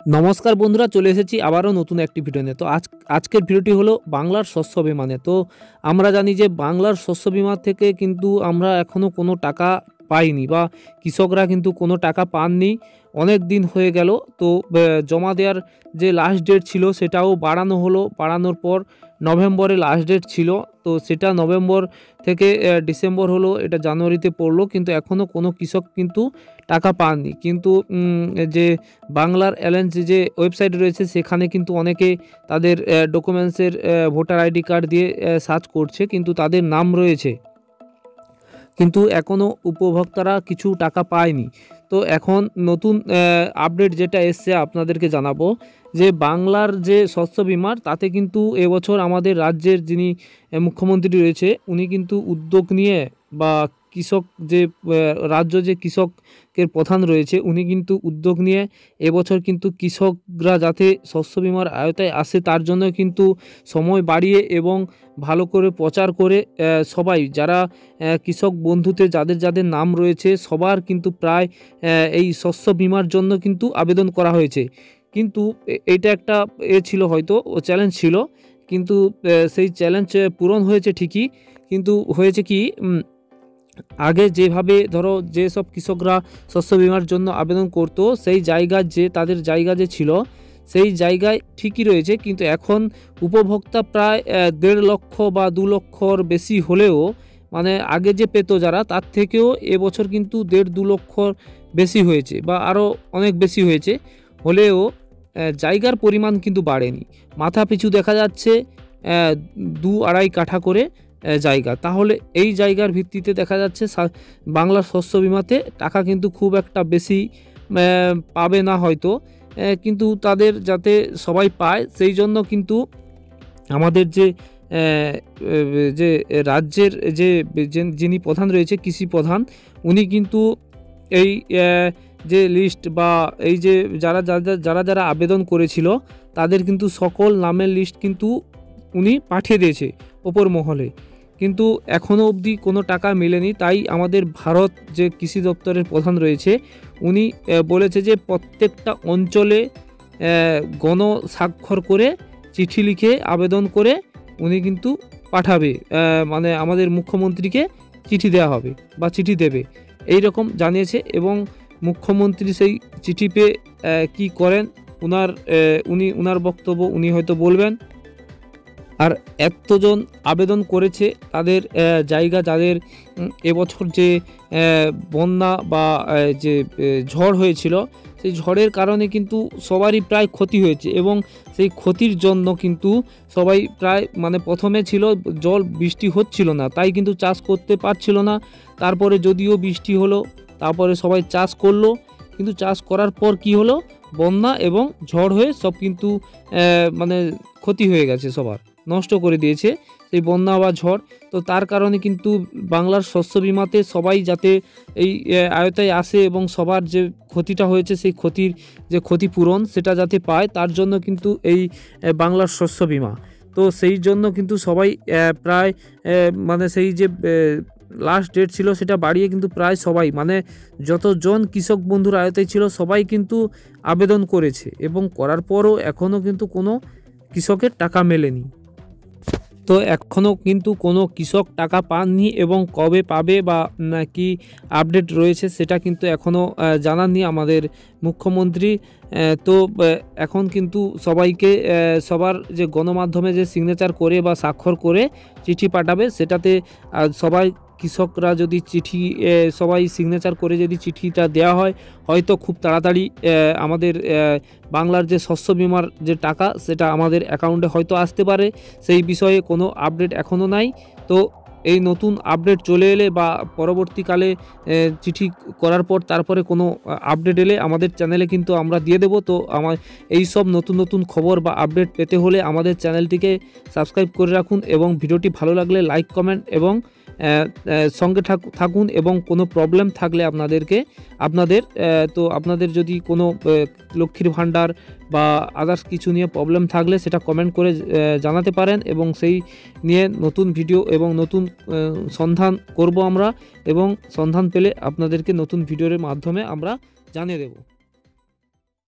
নমস্কার বন্ধুরা, চলে এসেছি আবারও নতুন একটি ভিডিও নিয়ে। তো আজকের ভিডিওটি হলো বাংলার শস্য বীমা নিয়ে। তো আমরা জানি যে বাংলার শস্য বীমা থেকে কিন্তু আমরা এখনও কোনো টাকা পাইনি বা কৃষকরা কিন্তু কোনো টাকা পাননি, অনেক দিন হয়ে গেল। তো জমা দেওয়ার যে লাস্ট ডেট ছিল সেটাও বাড়ানো হলো, বাড়ানোর পর নভেম্বরে লাস্ট ডেট ছিল। তো সেটা নভেম্বর থেকে ডিসেম্বর হলো, এটা জানুয়ারিতে পড়লো, কিন্তু এখনও কোনো কৃষক কিন্তু টাকা পাননি। কিন্তু যে বাংলার অ্যালায়েন্স যে ওয়েবসাইট রয়েছে সেখানে কিন্তু অনেকে তাদের ডকুমেন্টসের ভোটার আইডি কার্ড দিয়ে সার্চ করছে, কিন্তু তাদের নাম রয়েছে, কিন্তু এখনও উপভোক্তারা কিছু টাকা পায়নি। তো এখন নতুন আপডেট যেটা এসছে আপনাদেরকে জানাবো যে বাংলার যে শস্য বীমার তাতে কিন্তু এবছর আমাদের রাজ্যের যিনি মুখ্যমন্ত্রী রয়েছে উনি কিন্তু উদ্যোগ নিয়ে, বা কৃষক যে রাজ্য যে কৃষকের প্রধান রয়েছে উনি কিন্তু উদ্যোগ নিয়ে এবছর কিন্তু কৃষকরা যাতে শস্য বীমার আওতায় আসে তার জন্য কিন্তু সময় বাড়িয়ে এবং ভালো করে প্রচার করে সবাই যারা কৃষক বন্ধুতে যাদের যাদের নাম রয়েছে সবার কিন্তু প্রায় এই শস্য বীমার জন্য কিন্তু আবেদন করা হয়েছে। কিন্তু এটা একটা ছিল, হয়তো চ্যালেঞ্জ ছিল, কিন্তু সেই চ্যালেঞ্জ পূরণ হয়েছে ঠিকই। কিন্তু হয়েছে কি, আগে যেভাবে ধরো যেসব কৃষকরা শস্য বীমার জন্য আবেদন করত সেই জায়গার যে তাদের জায়গা যে ছিল সেই জায়গায় ঠিকই রয়েছে, কিন্তু এখন উপভোক্তা প্রায় 1.5 লক্ষ বা 2 লক্ষর বেশি হলেও, মানে আগে যে পেত যারা তার থেকেও এবছর কিন্তু 1.5-2 লক্ষর বেশি হয়েছে বা আরও অনেক বেশি হয়েছে, হলেও জায়গার পরিমাণ কিন্তু বাড়েনি। মাথা পিছু দেখা যাচ্ছে 2-2.5 কাঠা করে জায়গা। তাহলে এই জায়গার ভিত্তিতে দেখা যাচ্ছে বাংলার শস্য বীমাতে টাকা কিন্তু খুব একটা বেশি পাবে না হয়তো, কিন্তু তাদের যাতে সবাই পায় সেই জন্য কিন্তু আমাদের যে যে রাজ্যের যে যিনি প্রধান রয়েছে কৃষি প্রধান, উনি কিন্তু এই যে লিস্ট বা এই যে যারা যারা যারা আবেদন করেছিল তাদের কিন্তু সকল নামের লিস্ট কিন্তু উনি পাঠিয়ে দিয়েছে ওপর মহলে, কিন্তু এখনও অবধি কোনো টাকা মেলেনি। তাই আমাদের ভারত যে কৃষি দপ্তরের প্রধান রয়েছে উনি বলেছে যে প্রত্যেকটা অঞ্চলে গণস্বাক্ষর করে চিঠি লিখে আবেদন করে উনি কিন্তু পাঠাবে, মানে আমাদের মুখ্যমন্ত্রীকে চিঠি দেওয়া হবে বা চিঠি দেবে, এই রকম জানিয়েছে। এবং মুখ্যমন্ত্রী সেই চিঠি পেয়ে কী করেন উনার বক্তব্য উনি হয়তো বলবেন। আর এতজন আবেদন করেছে তাদের জায়গা, যাদের এবছর যে বন্যা বা যে ঝড় হয়েছিল সেই ঝড়ের কারণে কিন্তু সবারই প্রায় ক্ষতি হয়েছে, এবং সেই ক্ষতির জন্য কিন্তু সবাই প্রায়, মানে প্রথমে ছিল বৃষ্টি হচ্ছিল না তাই কিন্তু চাষ করতে পারছিল না, তারপরে যদিও বৃষ্টি হলো তারপরে সবাই চাষ করলো, কিন্তু চাষ করার পর কি হলো, বন্যা এবং ঝড় হয়ে সব কিন্তু মানে ক্ষতি হয়ে গেছে, সবার নষ্ট করে দিয়েছে সেই বন্যা বা ঝড়। তো তার কারণে কিন্তু বাংলার শস্য বীমাতে সবাই যাতে এই আওতায় আসে এবং সবার যে ক্ষতিটা হয়েছে সেই ক্ষতির যে ক্ষতিপূরণ সেটা যাতে পায় তার জন্য কিন্তু এই বাংলার শস্য বীমা। তো সেই জন্য কিন্তু সবাই প্রায় মানে সেই যে লাস্ট ডেট ছিল সেটা বাড়িয়ে কিন্তু প্রায় সবাই, মানে যতজন কৃষক বন্ধুর আওতায় ছিল সবাই কিন্তু আবেদন করেছে, এবং করার পরও এখনও কিন্তু কোনো কৃষকের টাকা মেলেনি। তো এখনও কিন্তু কোনো কৃষক টাকা পাননি, এবং কবে পাবে বা কি আপডেট রয়েছে সেটা কিন্তু এখনও জানাননি আমাদের মুখ্যমন্ত্রী। তো এখন কিন্তু সবাইকে সবার যে গণমাধ্যমে যে সিগনেচার করে বা স্বাক্ষর করে চিঠি পাঠাবে, সেটাতে সবাই কৃষকরা যদি চিঠি সবাই সিগনেচার করে যদি চিঠিটা দেওয়া হয় হয়তো খুব তাড়াতাড়ি আমাদের বাংলার যে শস্য বীমার যে টাকা সেটা আমাদের অ্যাকাউন্টে হয়তো আসতে পারে। সেই বিষয়ে কোনো আপডেট এখনও নাই। তো এই নতুন আপডেট চলে এলে বা পরবর্তীকালে চিঠি করার পর তারপরে কোনো আপডেট এলে আমাদের চ্যানেলে কিন্তু আমরা দিয়ে দেব। তো এই সব নতুন নতুন খবর বা আপডেট পেতে হলে আমাদের চ্যানেলটিকে সাবস্ক্রাইব করে রাখুন, এবং ভিডিওটি ভালো লাগলে লাইক কমেন্ট এবং সঙ্গে থাকুন। এবং কোনো প্রবলেম থাকলে আপনাদের যদি কোনো লক্ষ্মীর ভাণ্ডার বা আদার্স কিছু নিয়ে প্রবলেম থাকলে সেটা কমেন্ট করে জানাতে পারেন, এবং সেই নিয়ে নতুন ভিডিও এবং নতুন সন্ধান করব আমরা, এবং সন্ধান পেলে আপনাদেরকে নতুন ভিডিওর মাধ্যমে আমরা জানিয়ে দেব।